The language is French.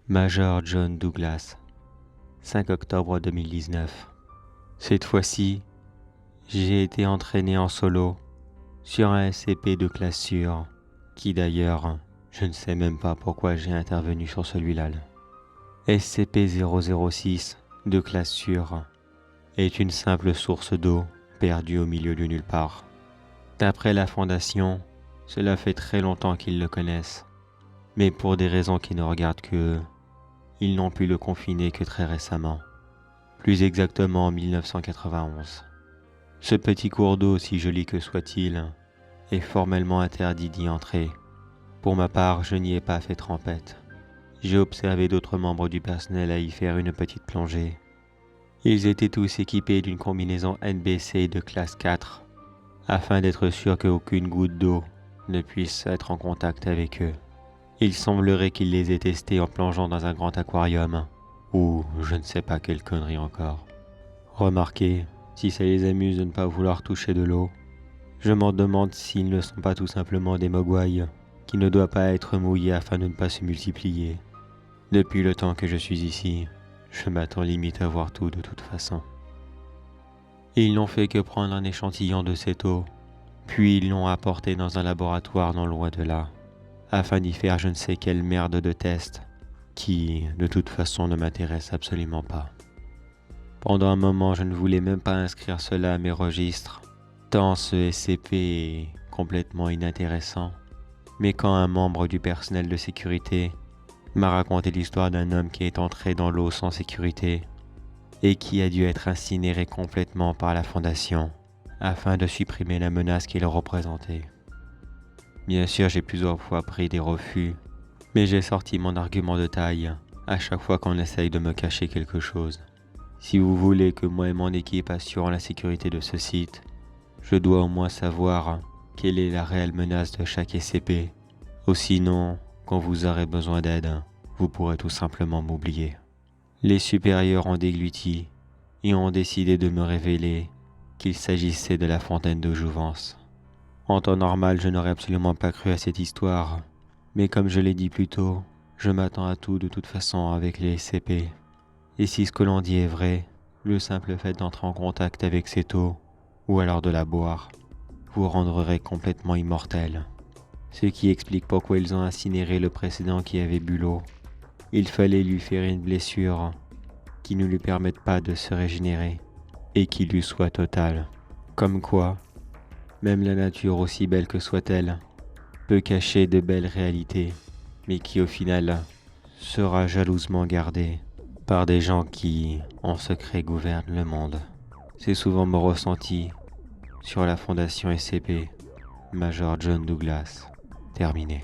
Major John Douglas, 5 octobre 2019. Cette fois-ci, j'ai été entraîné en solo sur un SCP de classe sûre, qui d'ailleurs, je ne sais même pas pourquoi j'ai intervenu sur celui-là. SCP-006 de classe sûre est une simple source d'eau perdue au milieu de nulle part. D'après la Fondation, cela fait très longtemps qu'ils le connaissent, mais pour des raisons qui ne regardent qu'eux, ils n'ont pu le confiner que très récemment, plus exactement en 1991. Ce petit cours d'eau, si joli que soit-il, est formellement interdit d'y entrer. Pour ma part, je n'y ai pas fait trempette. J'ai observé d'autres membres du personnel à y faire une petite plongée. Ils étaient tous équipés d'une combinaison NBC de classe 4, afin d'être sûr qu'aucune goutte d'eau ne puisse être en contact avec eux. Il semblerait qu'ils les aient testés en plongeant dans un grand aquarium, ou je ne sais pas quelle connerie encore. Remarquez, si ça les amuse de ne pas vouloir toucher de l'eau, je m'en demande s'ils ne sont pas tout simplement des mogwais qui ne doivent pas être mouillés afin de ne pas se multiplier. Depuis le temps que je suis ici, je m'attends limite à voir tout de toute façon. Ils n'ont fait que prendre un échantillon de cette eau, puis ils l'ont apporté dans un laboratoire non loin de là, afin d'y faire je ne sais quelle merde de test, qui, de toute façon, ne m'intéresse absolument pas. Pendant un moment, je ne voulais même pas inscrire cela à mes registres, tant ce SCP est complètement inintéressant. Mais quand un membre du personnel de sécurité m'a raconté l'histoire d'un homme qui est entré dans l'eau sans sécurité et qui a dû être incinéré complètement par la Fondation afin de supprimer la menace qu'il représentait. Bien sûr, j'ai plusieurs fois pris des refus, mais j'ai sorti mon argument de taille à chaque fois qu'on essaye de me cacher quelque chose. Si vous voulez que moi et mon équipe assurons la sécurité de ce site, je dois au moins savoir quelle est la réelle menace de chaque SCP. Ou sinon, quand vous aurez besoin d'aide, vous pourrez tout simplement m'oublier. Les supérieurs ont dégluti et ont décidé de me révéler qu'il s'agissait de la fontaine de jouvence. En temps normal, je n'aurais absolument pas cru à cette histoire, mais comme je l'ai dit plus tôt, je m'attends à tout de toute façon avec les SCP. Et si ce que l'on dit est vrai, le simple fait d'entrer en contact avec cette eau, ou alors de la boire, vous rendrez complètement immortel. Ce qui explique pourquoi ils ont incinéré le précédent qui avait bu l'eau. Il fallait lui faire une blessure qui ne lui permette pas de se régénérer et qui lui soit totale. Comme quoi, même la nature, aussi belle que soit-elle, peut cacher de belles réalités, mais qui au final sera jalousement gardée par des gens qui, en secret, gouvernent le monde. C'est souvent mon ressenti sur la Fondation SCP. Major John Douglas. Terminé.